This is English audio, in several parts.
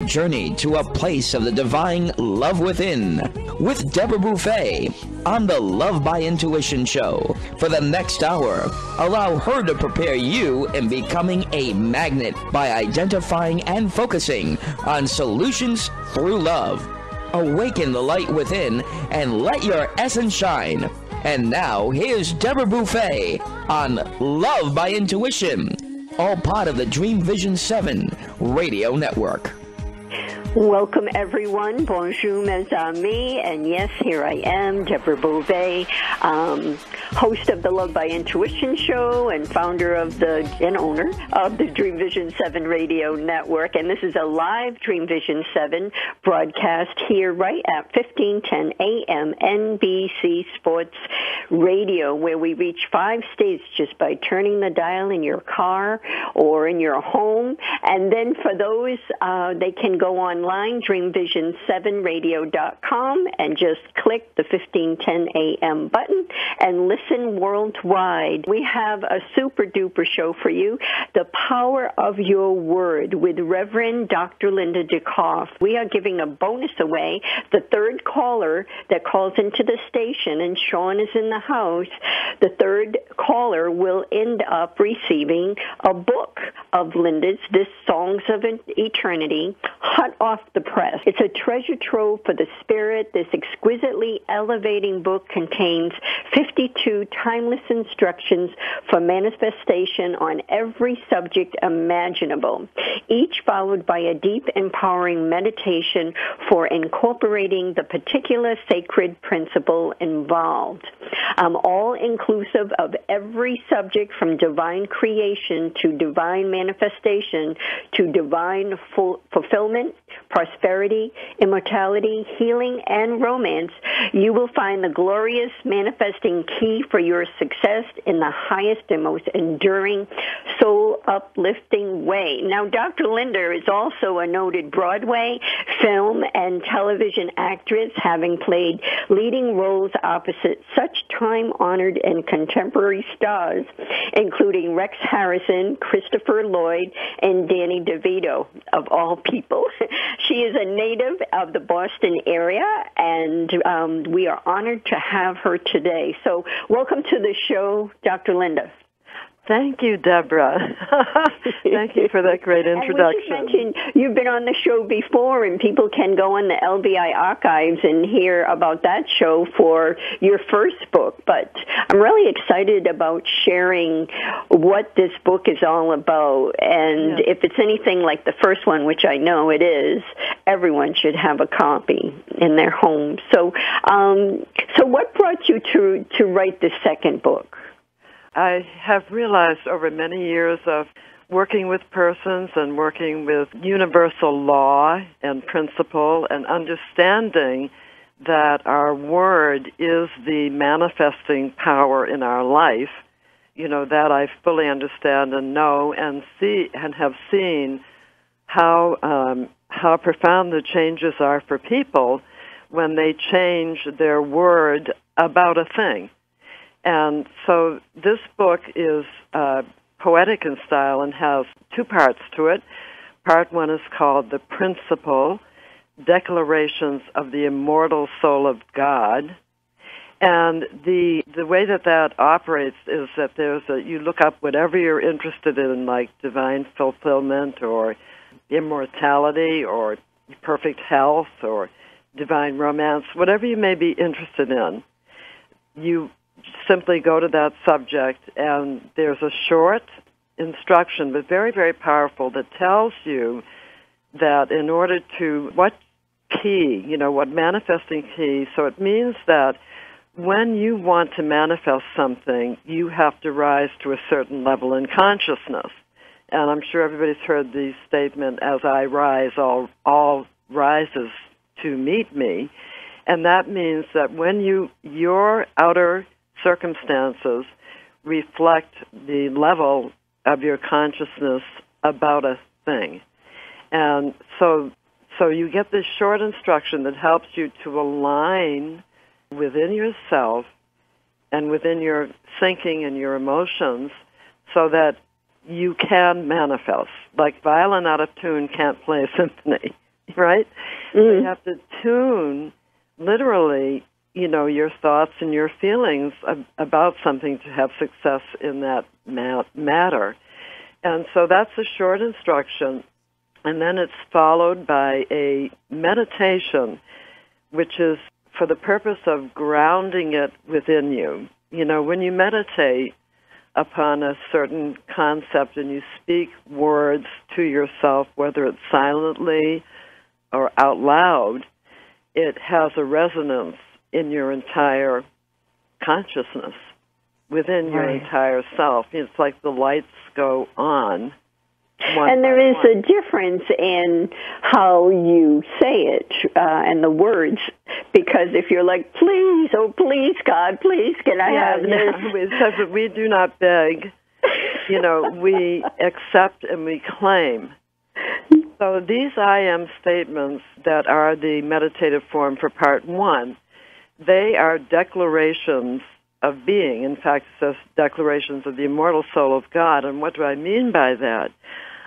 journey to a place of the divine love within with Deborah Beauvais on the Love by Intuition show. For the next hour, allow her to prepare you in becoming a magnet by identifying and focusing on solutions through love. Awaken the light within and let your essence shine. And now, here's Deborah Beauvais on Love by Intuition, all part of the Dream Vision 7 radio network. Welcome, everyone. Bonjour, mes amis. And yes, here I am, Deborah Beauvais, host of the Love by Intuition show and founder of and owner of the Dream Vision 7 radio network. And this is a live Dream Vision 7 broadcast here right at 1510 AM NBC Sports Radio, where we reach 5 states just by turning the dial in your car or in your home. And then for those, they can go online, dreamvision7radio.com, and just click the 1510 AM button and listen worldwide. We have a super duper show for you, The Power of Your Word, with Reverend Dr. Linda Coff. We are giving a bonus away. The third caller that calls into the station, and Sean is in the house, the third caller will end up receiving a book of Linda's, This Songs of Eternity, hot off the press. It's a treasure trove for the spirit. This exquisitely elevating book contains 52 timeless instructions for manifestation on every subject imaginable, each followed by a deep, empowering meditation for incorporating the particular sacred principle involved. All inclusive of every subject from divine creation to divine manifestation to divine fulfillment, prosperity, immortality, healing, and romance. You will find the glorious manifesting key for your success in the highest and most enduring, soul-uplifting way. Now, Dr. Linda is also a noted Broadway, film, and television actress, having played leading roles opposite such time-honored and contemporary stars, including Rex Harrison, Christopher Lloyd, and Danny DeVito, of all people. She is a native of the Boston area, and we are honored to have her today. So welcome to the show, Dr. Linda. Thank you, Deborah. Thank you for that great introduction. And we should mention, you've been on the show before, and people can go on the LBI archives and hear about that show for your first book. But I'm really excited about sharing what this book is all about. And if it's anything like the first one, which I know it is, everyone should have a copy in their home. So what brought you to write this second book? I have realized over many years of working with persons and working with universal law and principle and understanding that our word is the manifesting power in our life, that I fully understand and know and see and have seen how profound the changes are for people when they change their word about a thing. And so this book is poetic in style and has 2 parts to it. Part 1 is called The Principle, Declarations of the Immortal Soul of God. And the way that operates is that you look up whatever you're interested in, like divine fulfillment or immortality or perfect health or divine romance, whatever you may be interested in. You simply go to that subject, and there's a short instruction, but very, very powerful, that tells you that in order to, what manifesting key, so it means that when you want to manifest something, you have to rise to a certain level in consciousness. And I'm sure everybody's heard the statement, as I rise, all rises to meet me. And that means that when your outer circumstances reflect the level of your consciousness about a thing. And so you get this short instruction that helps you to align within yourself and within your thinking and your emotions so that you can manifest. Like violin out of tune can't play a symphony. right? So you have to tune, literally, your thoughts and your feelings about something to have success in that matter. And so that's a short instruction. And then it's followed by a meditation, which is for the purpose of grounding it within you. When you meditate upon a certain concept and you speak words to yourself, whether it's silently or out loud, it has a resonance in your entire consciousness, within your entire self. It's like the lights go on. And there is a difference in how you say it and the words, because if you're like, please, oh please, God, please, can I have this? We do not beg. We accept and we claim. So these I am statements that are the meditative form for part one, they are declarations of being. In fact, it says declarations of the immortal soul of God. And what do I mean by that?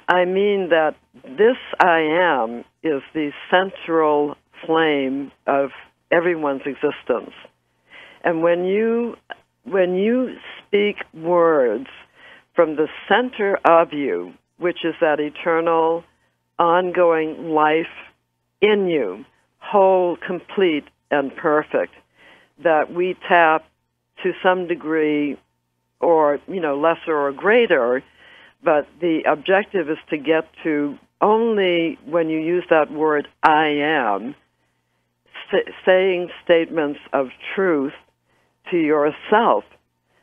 I mean that this I am is the central flame of everyone's existence. And when you speak words from the center of you, which is that eternal, ongoing life in you, whole, complete, and perfect, that we tap to some degree or, lesser or greater, but the objective is to get to only when you use that word I am, saying statements of truth to yourself,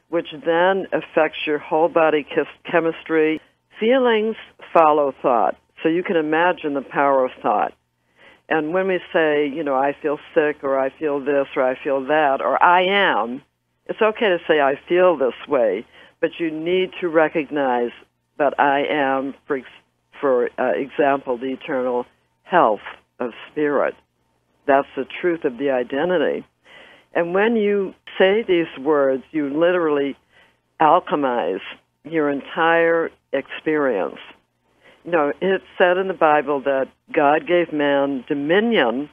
which then affects your whole body chemistry. Feelings follow thought, so you can imagine the power of thought. And when we say, I feel sick, or I feel this, or I feel that, or I am, it's okay to say I feel this way, but you need to recognize that I am, for example, the eternal health of spirit. That's the truth of the identity. And when you say these words, you literally alchemize your entire experience. It's said in the Bible that God gave man dominion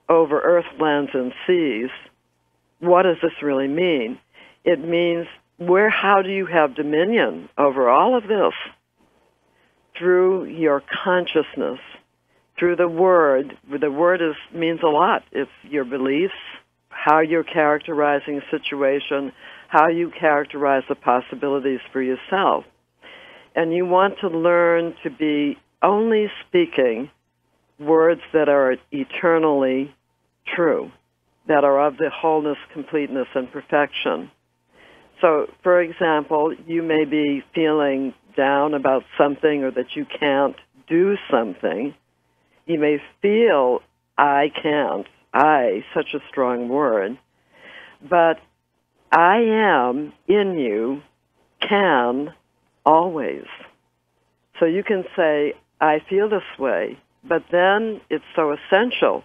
over earth, lands, and seas. What does this really mean? It means how do you have dominion over all of this? Through your consciousness, through the word. The word means a lot. It's your beliefs, how you're characterizing a situation, how you characterize the possibilities for yourself. And you want to learn to be only speaking words that are eternally true, that are of the wholeness, completeness, and perfection. So, for example, you may be feeling down about something or that you can't do something. You may feel, I can't. Such a strong word. But I am in you, can always. So you can say, I feel this way, but then it's so essential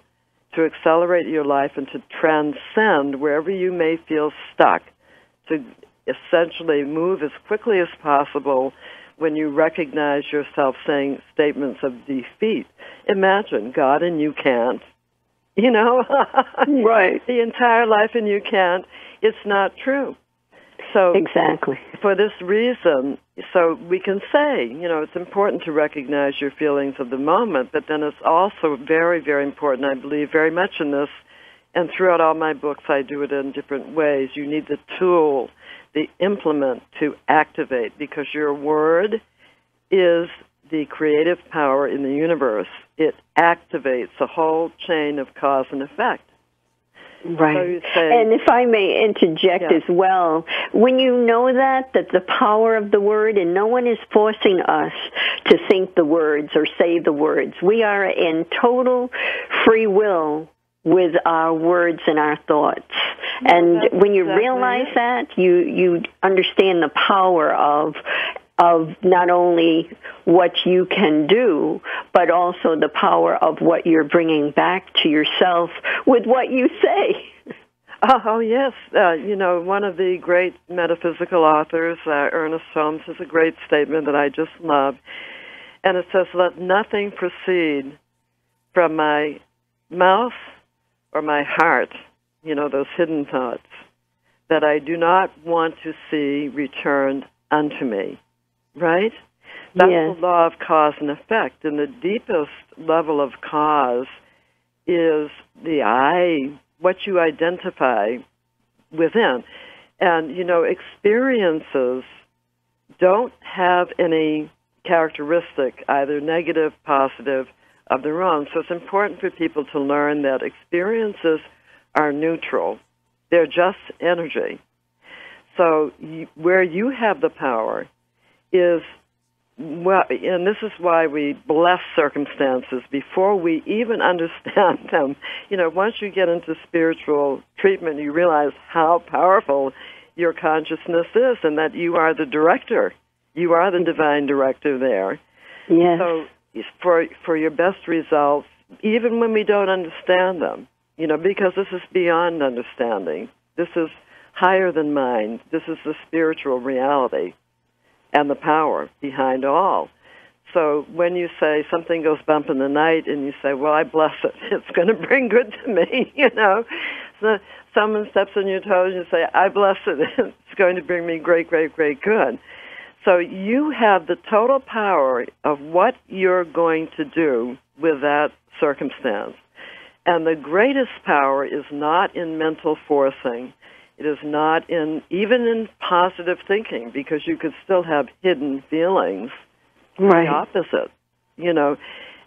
to accelerate your life and to transcend wherever you may feel stuck, to essentially move as quickly as possible when you recognize yourself saying statements of defeat. Imagine, God and you can't. Right. The entire life and you can't. It's not true. So exactly. For this reason, so we can say, it's important to recognize your feelings of the moment, but then it's also very, very important, I believe very much in this, and throughout all my books I do it in different ways. You need the tool, the implement to activate, because your word is the creative power in the universe. It activates a whole chain of cause and effect. Right. So you say, and if I may interject as well, when you know that the power of the word, and no one is forcing us to think the words or say the words. We are in total free will with our words and our thoughts. And when you realize that, you understand the power of not only what you can do, but also the power of what you're bringing back to yourself with what you say. Oh, yes. One of the great metaphysical authors, Ernest Holmes, has a great statement that I just love. And it says, let nothing proceed from my mouth or my heart, those hidden thoughts, that I do not want to see returned unto me, right? That's the law of cause and effect. And the deepest level of cause is the I, what you identify within. And, experiences don't have any characteristic, either negative, positive, of their own. So it's important for people to learn that experiences are neutral. They're just energy. So where you have the power is, and this is why we bless circumstances before we even understand them. Once you get into spiritual treatment, you realize how powerful your consciousness is and that you are the director. You are the divine director there. Yes. So for your best results, even when we don't understand them, because this is beyond understanding. This is higher than mind. This is the spiritual reality and the power behind all. So when you say something goes bump in the night and you say, well, I bless it, it's going to bring good to me, So someone steps on your toes and you say, I bless it, it's going to bring me great, great, great good. So you have the total power of what you're going to do with that circumstance. And the greatest power is not in mental forcing. It is not even in positive thinking, because you could still have hidden feelings. Right. The opposite,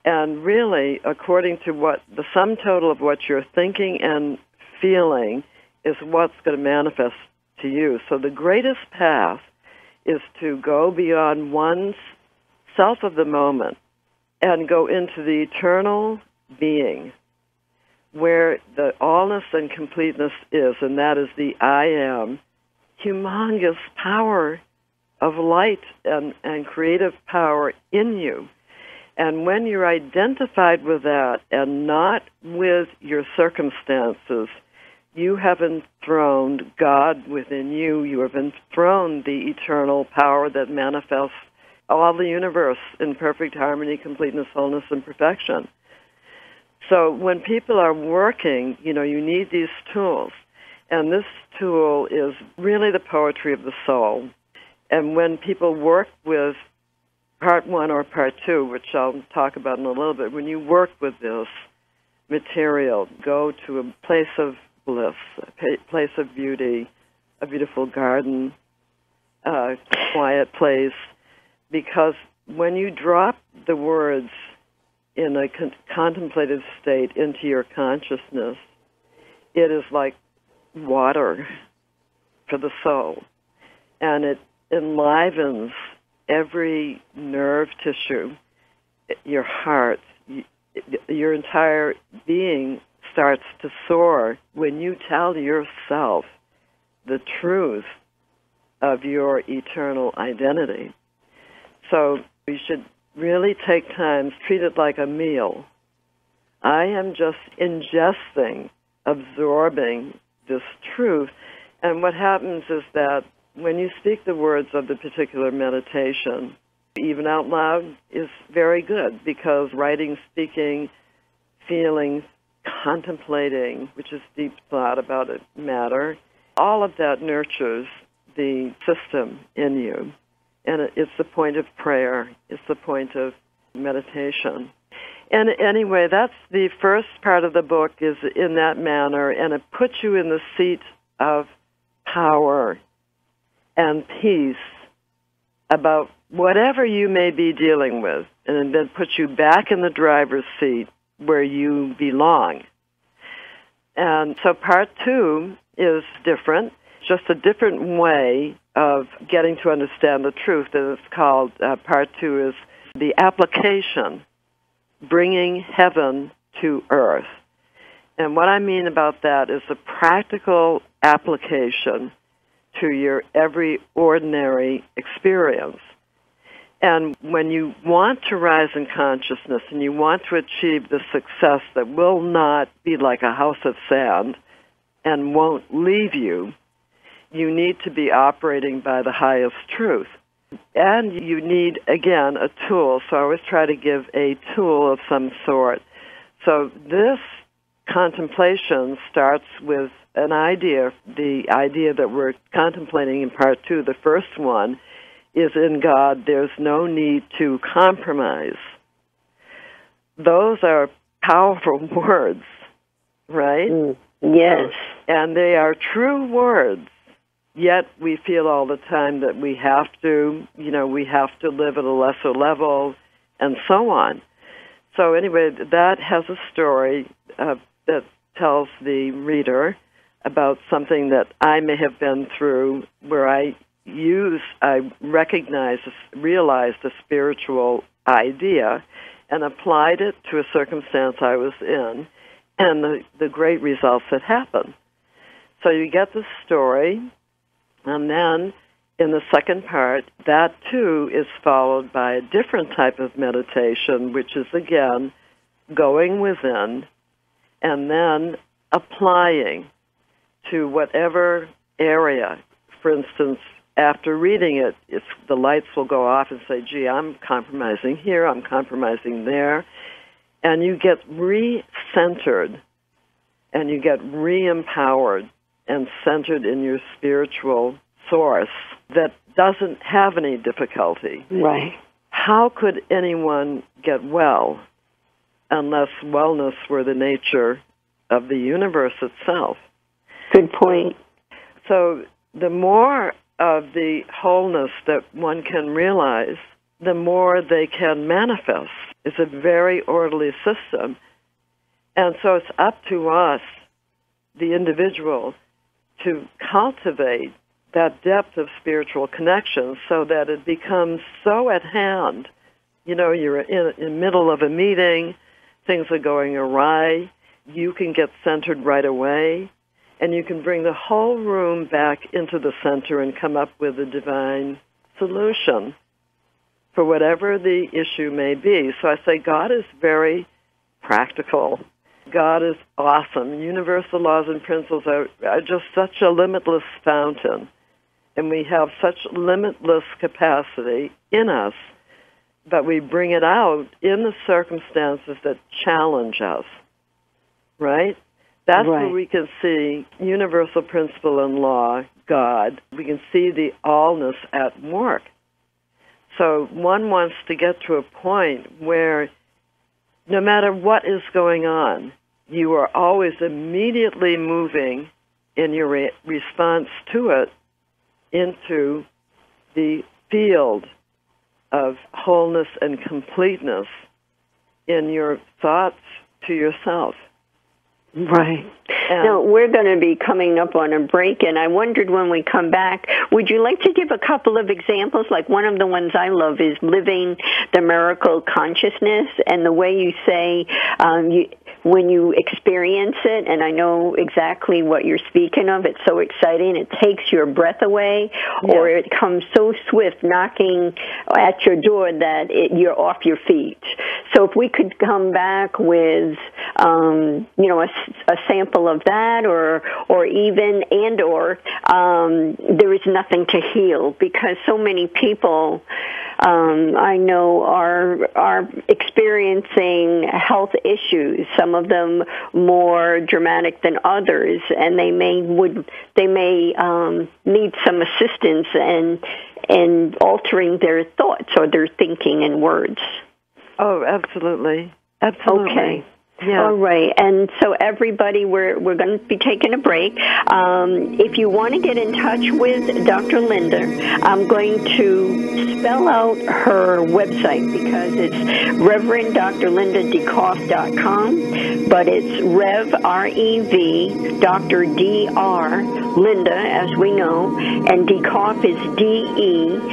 And really, according to what the sum total of what you're thinking and feeling is what's going to manifest to you. So the greatest path is to go beyond one's self of the moment and go into the eternal being, where the allness and completeness is, and that is the I am, humongous power of light and creative power in you. And when you're identified with that and not with your circumstances, you have enthroned God within you. You have enthroned the eternal power that manifests all the universe in perfect harmony, completeness, wholeness, and perfection. So when people are working, you need these tools. And this tool is really the poetry of the soul. And when people work with part 1 or part 2, which I'll talk about in a little bit, when you work with this material, go to a place of bliss, a place of beauty, a beautiful garden, a quiet place, because when you drop the words in a contemplative state into your consciousness, it is like water for the soul. And it enlivens every nerve tissue, your heart, your entire being starts to soar when you tell yourself the truth of your eternal identity. So you should really take time, treat it like a meal. I am just ingesting, absorbing this truth. And what happens is that when you speak the words of the particular meditation, even out loud is very good, because writing, speaking, feeling, contemplating, which is deep thought about it, matter, all of that nurtures the system in you. And it's the point of prayer. It's the point of meditation. And anyway, that's the first part of the book, is in that manner, and it puts you in the seat of power and peace about whatever you may be dealing with, and then puts you back in the driver's seat where you belong. And so part 2 is different, just a different way of getting to understand the truth. And it's called, part 2 is the application, bringing heaven to earth. And what I mean about that is the practical application to your every ordinary experience. And when you want to rise in consciousness and you want to achieve the success that will not be like a house of sand and won't leave you, you need to be operating by the highest truth. And you need, again, a tool. So I always try to give a tool of some sort. So this contemplation starts with an idea, the idea that we're contemplating in part 2. The first one is in God, there's no need to compromise. Those are powerful words, right? Yes. And they are true words, yet we feel all the time that we have to live at a lesser level and so on. So anyway, that has a story that tells the reader about something that I may have been through where I realized a spiritual idea and applied it to a circumstance I was in, and the great results that happened. So you get the story, and then in the second part, that too is followed by a different type of meditation, which is, again, going within and then applying to whatever area. For instance, after reading it, the lights will go off and say, gee, I'm compromising here, I'm compromising there. And you get re-centered and you get re-empowered and centered in your spiritual source that doesn't have any difficulty. Right. How could anyone get well unless wellness were the nature of the universe itself? Good point. So the more of the wholeness that one can realize, the more they can manifest. It's a very orderly system. And so it's up to us, the individual, to cultivate that depth of spiritual connection so that it becomes so at hand. You know, you're in the middle of a meeting, things are going awry, you can get centered right away, and you can bring the whole room back into the center and come up with a divine solution for whatever the issue may be. So I say God is very practical. God is awesome. Universal laws and principles are just such a limitless fountain, and we have such limitless capacity in us, but we bring it out in the circumstances that challenge us, right? That's right. where we can see universal principle and law, God. We can see the allness at work. So one wants to get to a point where no matter what is going on, you are always immediately moving in your response to it into the field of wholeness and completeness in your thoughts to yourself. Right. Now, we're going to be coming up on a break, and I wondered when we come back, would you like to give a couple of examples? Like one of the ones I love is living the miracle consciousness, and the way you say when you experience it, and I know exactly what you're speaking of, it's so exciting, it takes your breath away, or it comes so swift, knocking at your door that you're off your feet. So if we could come back with, a sample of that, or there is nothing to heal, because so many people I know are experiencing health issues. Some of them more dramatic than others, and they may need some assistance in altering their thoughts or their thinking and words. Oh, absolutely. Okay. Yeah. All right. And so everybody, we're going to be taking a break. If you want to get in touch with Dr. Linda, I'm going to spell out her website because it's reverend.drlindadcoff.com, but it's Rev, R-E-V, Dr. D-R, Linda, as we know, and Decoff is D-E-C-O-F-F.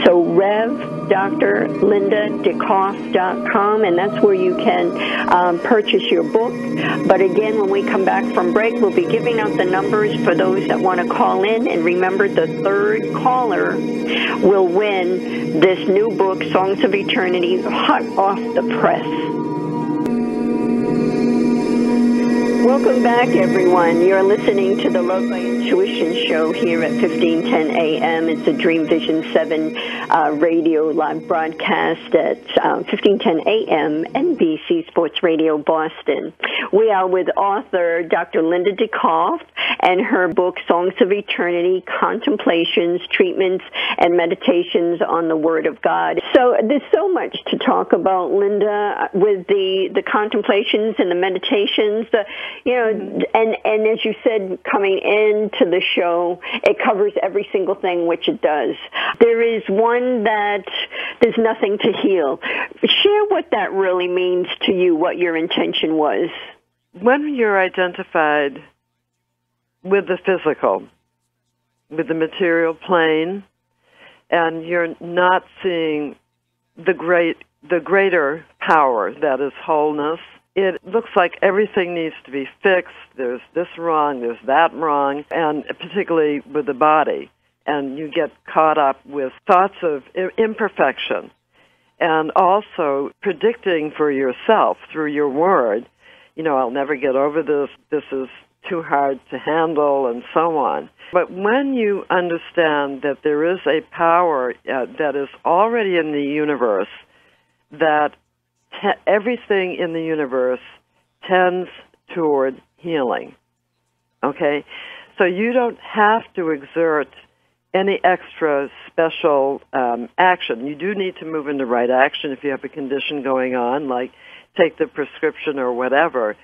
So rev.drlindadcoff.com, and that's where you can purchase your book. But again, when we come back from break, we'll be giving out the numbers for those that want to call in. And remember, the third caller will win this new book, Songs of Eternity, hot off the press. Welcome back, everyone. You're listening to the Love by Intuition show here at 1510 a.m. It's a Dream Vision 7 radio live broadcast at 1510 a.m. NBC Sports Radio Boston. We are with author Dr. Linda de Coff and her book, Songs of Eternity, Contemplations, Treatments, and Meditations on the Word of God. So there's so much to talk about, Linda, with the contemplations and the meditations. And as you said, coming into the show, it covers every single thing, which it does. There is one that there's nothing to heal. Share what that really means to you, what your intention was. When you're identified with the physical, with the material plane, and you're not seeing the greater power that is wholeness, it looks like everything needs to be fixed. There's this wrong, there's that wrong, and particularly with the body. And you get caught up with thoughts of imperfection and also predicting for yourself through your word, I'll never get over this, this is too hard to handle, and so on. But when you understand that there is a power that is already in the universe, that everything in the universe tends toward healing, okay? So you don't have to exert any extra special action. You do need to move into right action if you have a condition going on, like take the prescription or whatever.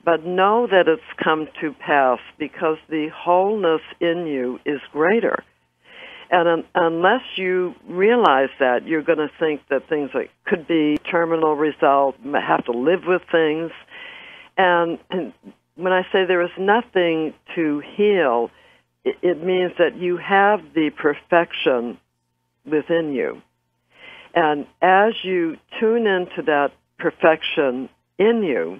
But know that it's come to pass because the wholeness in you is greater. And unless you realize that, you're going to think that things like could be terminal result, have to live with things. And when I say there is nothing to heal, it means that you have the perfection within you. And as you tune into that perfection in you,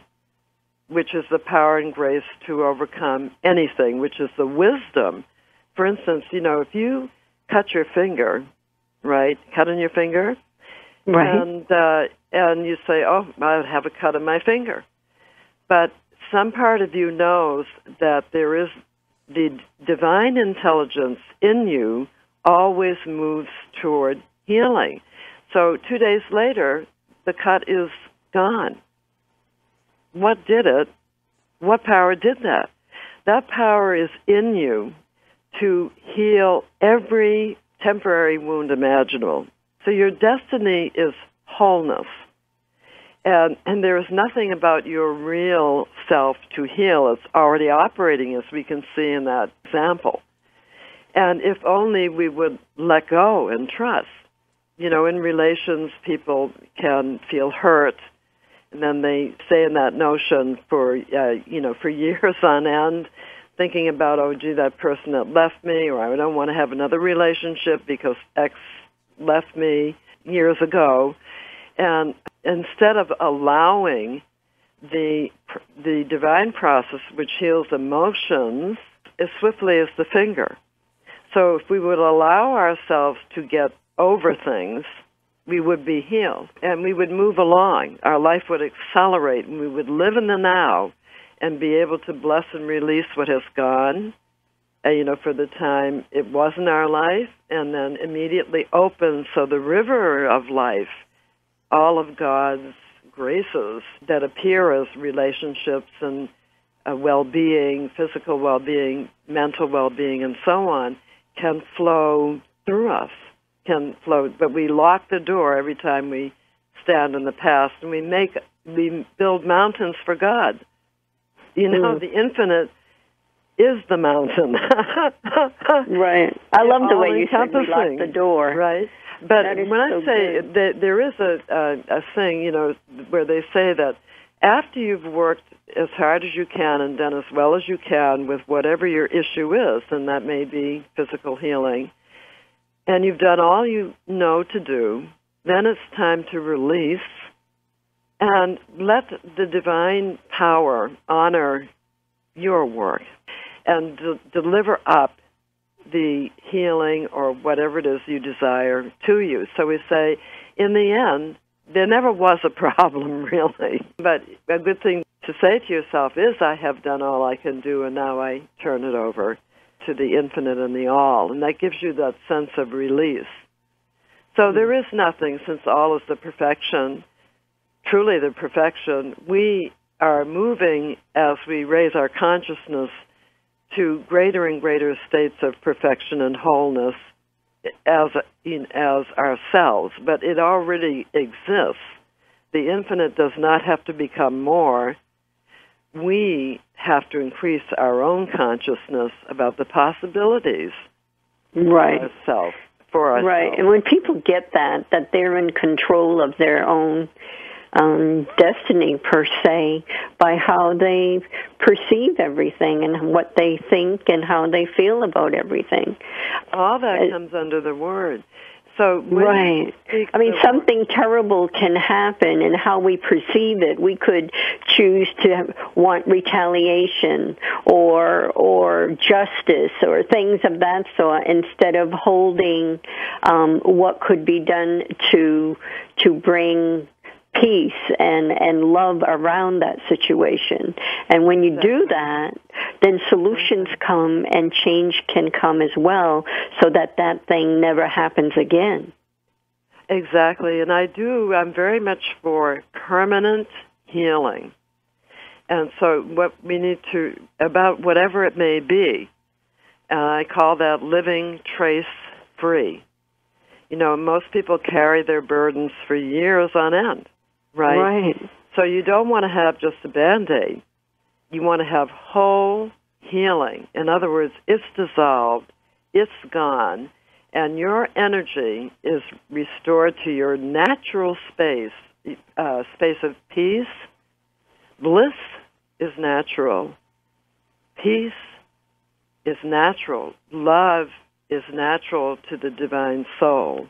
which is the power and grace to overcome anything, which is the wisdom. For instance, if you cut your finger, right, cut on your finger, right, and you say, oh, I have a cut on my finger. But some part of you knows that there is the divine intelligence in you always moves toward healing. So 2 days later, the cut is gone. What did it? What power did that? That power is in you to heal every temporary wound imaginable. So your destiny is wholeness. And there is nothing about your real self to heal. It's already operating, as we can see in that example. And if only we would let go and trust. In relations, people can feel hurt, and then they stay in that notion for years on end, thinking about, oh, gee, that person that left me, or I don't want to have another relationship because X left me years ago. And instead of allowing the divine process, which heals emotions, as swiftly as the finger. So if we would allow ourselves to get over things, we would be healed, and we would move along. Our life would accelerate, and we would live in the now and be able to bless and release what has gone, for the time it wasn't our life, and then immediately open so the river of life, all of God's graces that appear as relationships and well-being, physical well-being, mental well-being, and so on, can flow through us. But we lock the door every time we stand in the past, and we build mountains for God. The infinite is the mountain. Right. I love the way you said we lock the door. Right. But when I say that there is a thing, where they say that after you've worked as hard as you can and done as well as you can with whatever your issue is, and that may be physical healing, and you've done all you know to do, then it's time to release and let the divine power honor your work and deliver up the healing or whatever it is you desire to you. So we say, in the end, there never was a problem, really. But a good thing to say to yourself is, I have done all I can do, and now I turn it over to the infinite and the all. And that gives you that sense of release. So there is nothing, since all is the perfection, truly the perfection. We are moving as we raise our consciousness to greater and greater states of perfection and wholeness as ourselves, but it already exists. The infinite does not have to become more. We have to increase our own consciousness about the possibilities right. for ourselves. Right, and when people get that they're in control of their own destiny, per se, by how they perceive everything and what they think and how they feel about everything. All that comes under the word. So right. I mean, something terrible can happen, and how we perceive it. We could choose to want retaliation or justice or things of that sort, instead of holding what could be done to bring peace and love around that situation. And when you do that, then solutions come and change can come as well, so that thing never happens again. Exactly. And I'm very much for permanent healing. And so what we need to, about whatever it may be, I call that living trace-free. You know, most people carry their burdens for years on end. Right? So you don't want to have just a Band-Aid. You want to have whole healing. In other words, it's dissolved, it's gone, and your energy is restored to your natural space of peace. Bliss is natural. Peace is natural. Love is natural to the divine soul.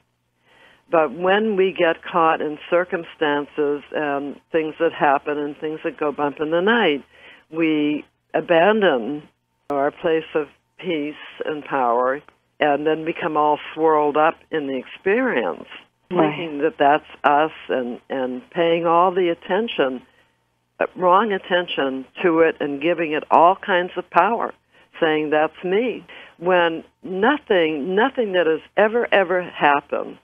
But when we get caught in circumstances and things that happen and things that go bump in the night, we abandon our place of peace and power and then become all swirled up in the experience, thinking that that's us and paying all the attention, wrong attention to it, and giving it all kinds of power, saying that's me, when nothing that has ever happened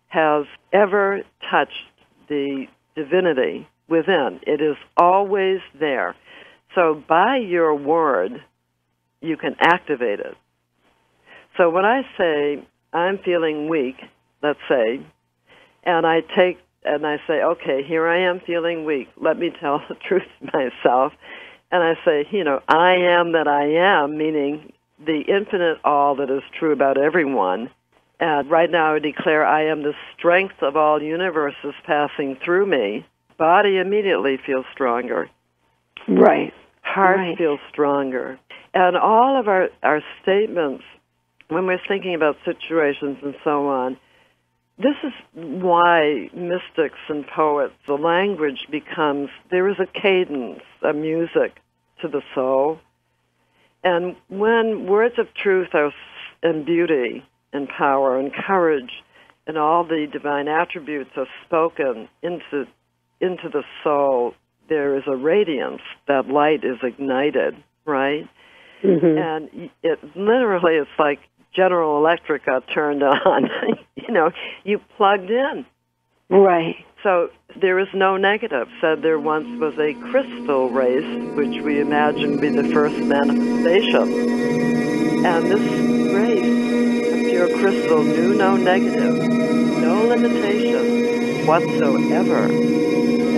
has ever touched the divinity within. It is always there. So by your word, you can activate it. So when I say, I'm feeling weak, let's say, and I say, okay, here I am feeling weak. Let me tell the truth to myself. And I say, I am that I am, meaning the infinite all that is true about everyone. And right now I declare I am the strength of all universes passing through me. Body immediately feels stronger. Right. Heart feels stronger. And all of our statements, when we're thinking about situations and so on, this is why mystics and poets, the language becomes, there is a cadence, a music to the soul. And when words of truth and beauty and power and courage and all the divine attributes are spoken into the soul, there is a radiance. That light is ignited, right? Mm-hmm. And it literally, it's like General Electric got turned on. You plugged in. Right. So there is no negative. Said there once was a crystal race, which we imagine would be the first manifestation. And this race of pure crystal knew no negative, no limitation whatsoever.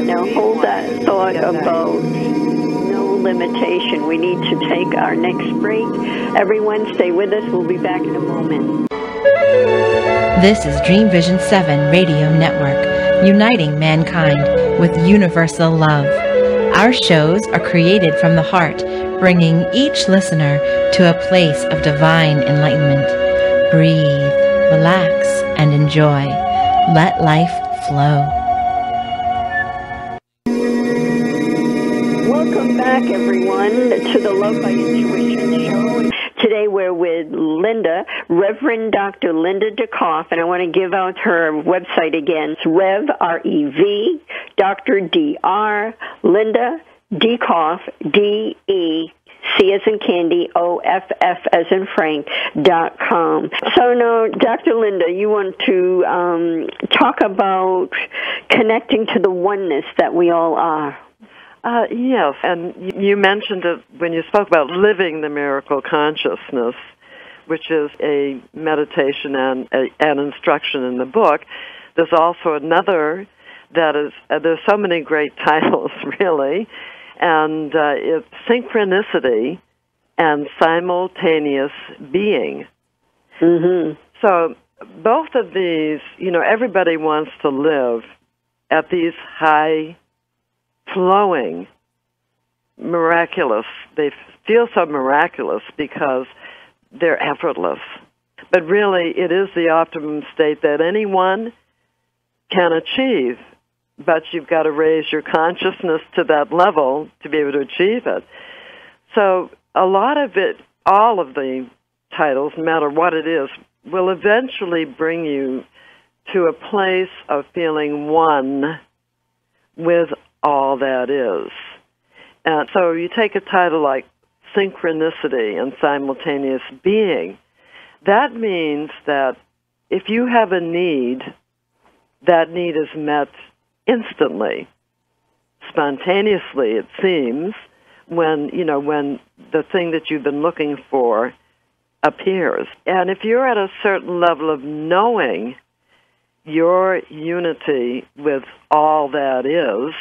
Now hold that thought about no limitation. We need to take our next break. Everyone stay with us. We'll be back in a moment. This is Dream Vision 7 Radio Network, uniting mankind with universal love. Our shows are created from the heart, bringing each listener to a place of divine enlightenment. Breathe, relax, and enjoy. Let life flow. Welcome back, everyone, to the Love by Intuition show. Today we're with Linda, Reverend Dr. Linda Coff, and I want to give out her website again. It's Rev, R-E-V, Dr. D-R, Linda D. Coff, D-E-C-O-F.com. C as in candy, OFF as in Frank.com. So now, Dr. Linda, you want to talk about connecting to the oneness that we all are. Yes, and you mentioned it when you spoke about living the miracle consciousness, which is a meditation and an instruction in the book. There's also another that is, there's so many great titles, really, and it's Synchronicity and Simultaneous Being. Mm-hmm. So both of these, everybody wants to live at these high flowing, miraculous, they feel so miraculous because they're effortless. But really, it is the optimum state that anyone can achieve, but you've got to raise your consciousness to that level to be able to achieve it. So a lot of it, all of the titles, no matter what it is, will eventually bring you to a place of feeling one with all that is. And so you take a title like Synchronicity and Simultaneous Being. That means that if you have a need, that need is met instantly, spontaneously, it seems, when the thing that you've been looking for appears. And if you're at a certain level of knowing your unity with all that is,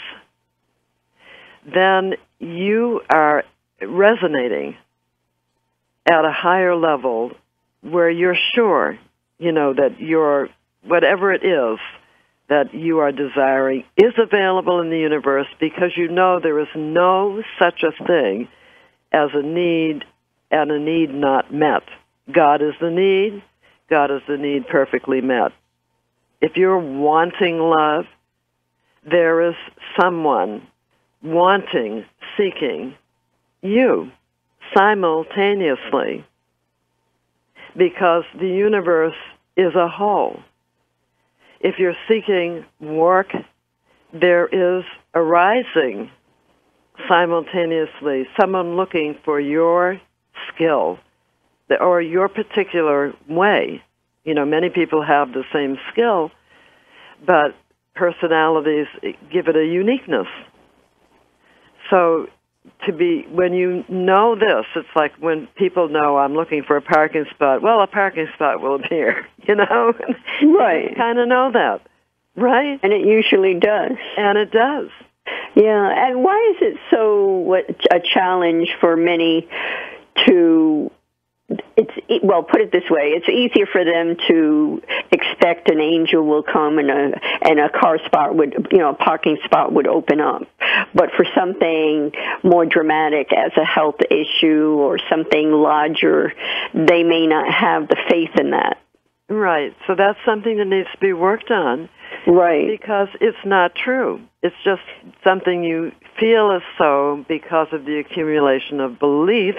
then you are resonating at a higher level where you're sure, that your whatever it is that you are desiring is available in the universe, because there is no such a thing as a need and a need not met. God is the need. God is the need perfectly met. If you're wanting love, there is someone wanting, seeking you simultaneously, because the universe is a whole. If you're seeking work, there is arising simultaneously someone looking for your skill or your particular way. Many people have the same skill, but personalities give it a uniqueness. So when you know this, it's like when people know I'm looking for a parking spot, well, a parking spot will appear, Right. You kind of know that, right? And it usually does. And it does. Yeah, and why is it so a challenge for many to... put it this way, it's easier for them to expect an angel will come and a car spot a parking spot would open up. But for something more dramatic as a health issue or something larger, they may not have the faith in that. Right. So that's something that needs to be worked on. Right. Because it's not true. It's just something you feel is so because of the accumulation of beliefs.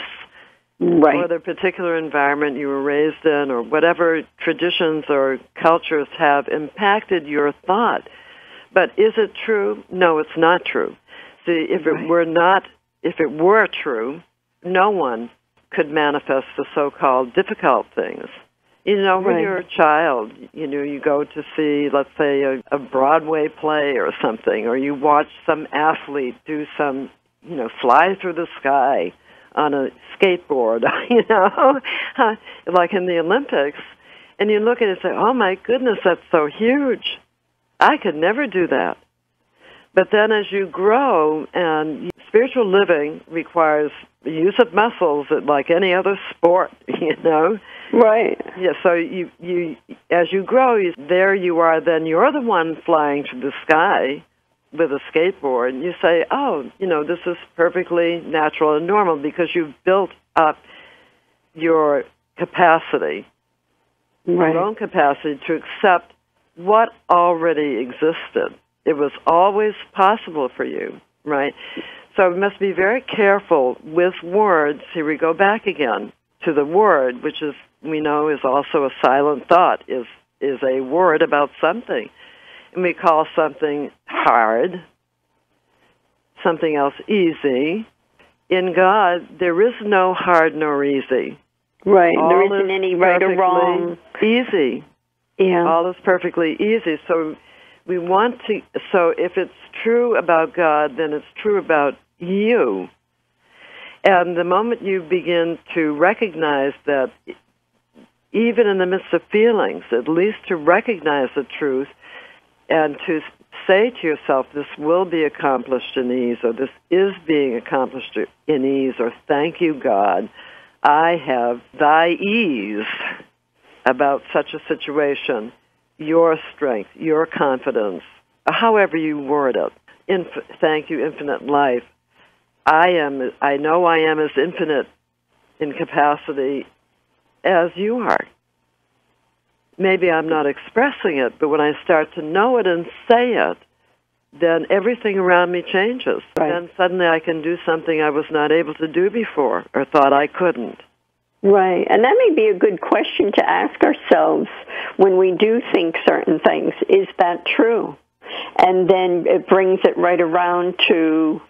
Right. Or the particular environment you were raised in, or whatever traditions or cultures have impacted your thought. But is it true? No, it's not true. See, if it were true, no one could manifest the so-called difficult things. When you're a child, you go to see, let's say, a Broadway play or something, or you watch some athlete do some, fly through the sky on a skateboard, like in the Olympics, and you look at it and say, oh my goodness, that's so huge. I could never do that. But then as you grow, and spiritual living requires the use of muscles like any other sport, Right. Yeah, so you as you grow, there you are, then you're the one flying through the sky with a skateboard, and you say, oh, this is perfectly natural and normal because you've built up your capacity, right. Your own capacity to accept what already existed. It was always possible for you, right? So we must be very careful with words. Here we go back again to the word, which is, we know, is also a silent thought, is a word about something. And we call something hard, something else easy, in God, there is no hard nor easy. Right. All there isn't any right or wrong. Easy. Yeah. All is perfectly easy. So we want to. So if it's true about God, then it's true about you. And the moment you begin to recognize that, even in the midst of feelings, at least to recognize the truth and to say to yourself, this will be accomplished in ease, or this is being accomplished in ease, or thank you, God, I have thy ease about such a situation, your strength, your confidence, however you word it. Thank you, infinite life. I know I am as infinite in capacity as you are. Maybe I'm not expressing it, but when I start to know it and say it, then everything around me changes. Right. Then suddenly I can do something I was not able to do before or thought I couldn't. Right. And that may be a good question to ask ourselves when we do think certain things. Is that true? And then it brings it right around to,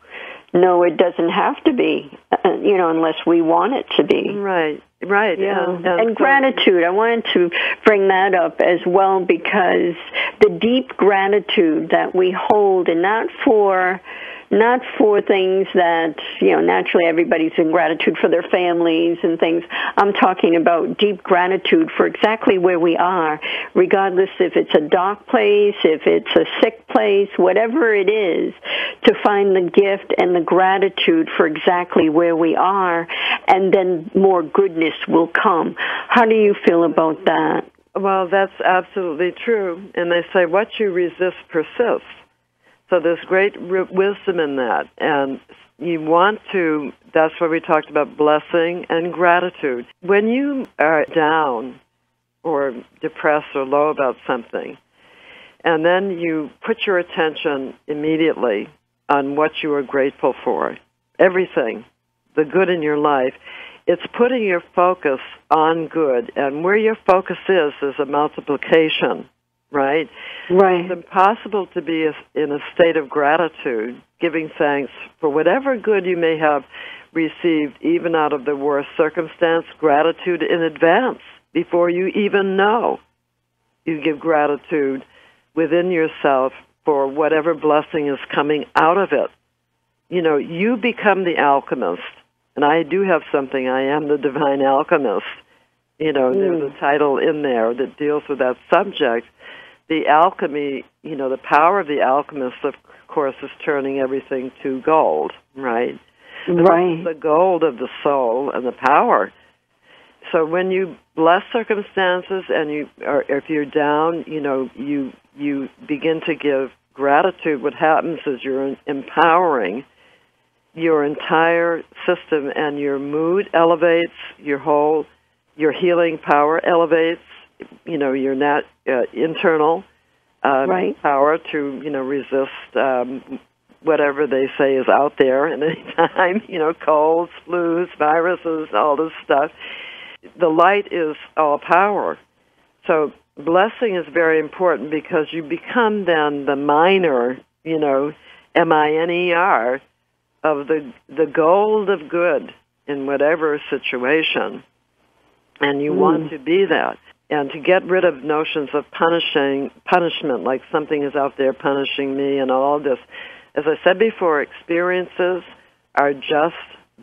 no, it doesn't have to be, unless we want it to be. Right. Right. Yeah. And gratitude. I wanted to bring that up as well, because the deep gratitude that we hold, and not for things that, naturally everybody's in gratitude for their families and things. I'm talking about deep gratitude for exactly where we are, regardless if it's a dark place, if it's a sick place, whatever it is, to find the gift and the gratitude for exactly where we are, and then more goodness will come. How do you feel about that? Well, that's absolutely true. And they say what you resist persists. So there's great wisdom in that. And you want to, that's why we talked about blessing and gratitude. When you are down or depressed or low about something, and then you put your attention immediately on what you are grateful for, everything, the good in your life, it's putting your focus on good. And where your focus is a multiplication. Right? Right. It's impossible to be in a state of gratitude, giving thanks for whatever good you may have received, even out of the worst circumstance, gratitude in advance, before you even know. You give gratitude within yourself for whatever blessing is coming out of it. You become the alchemist, and I do have something, I am the divine alchemist. There's a title in there that deals with that subject. The alchemy, the power of the alchemist, of course, is turning everything to gold, right? Right. The gold of the soul and the power. So when you bless circumstances and if you're down, you begin to give gratitude. What happens is you're empowering your entire system, and your mood elevates, your healing power elevates, your internal right. power to, resist whatever they say is out there at any time, colds, flus, viruses, all this stuff. The light is all power. So blessing is very important, because you become then the miner, MINER, of the gold of good in whatever situation. And you want to be that. And to get rid of notions of punishment, like something is out there punishing me and all this. As I said before, experiences are just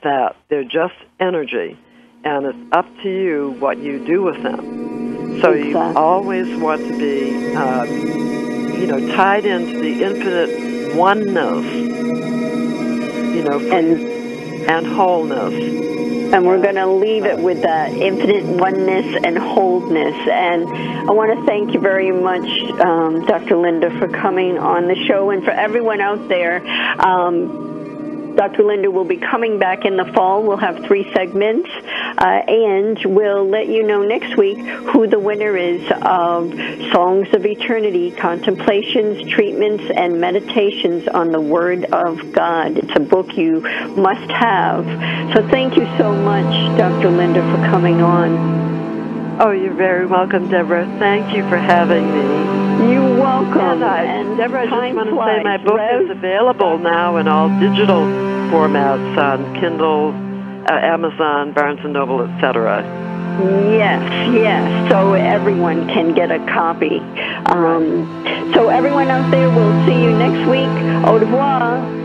that. They're just energy. And it's up to you what you do with them. So you always want to be, tied into the infinite oneness, and wholeness. And we're going to leave it with that infinite oneness and wholeness. And I want to thank you very much, Dr. Linda, for coming on the show. And for everyone out there, Dr. Linda will be coming back in the fall. We'll have 3 segments. And we'll let you know next week who the winner is of Songs of Eternity, Contemplations, Treatments, and Meditations on the Word of God. It's a book you must have. So thank you so much, Dr. Linda, for coming on. Oh, you're very welcome, Deborah. Thank you for having me. You're welcome. And Deborah, I just want to say my book is available now in all digital formats on Kindle, Amazon, Barnes & Noble, etc. Yes. So everyone can get a copy. So everyone out there, we'll see you next week. Au revoir.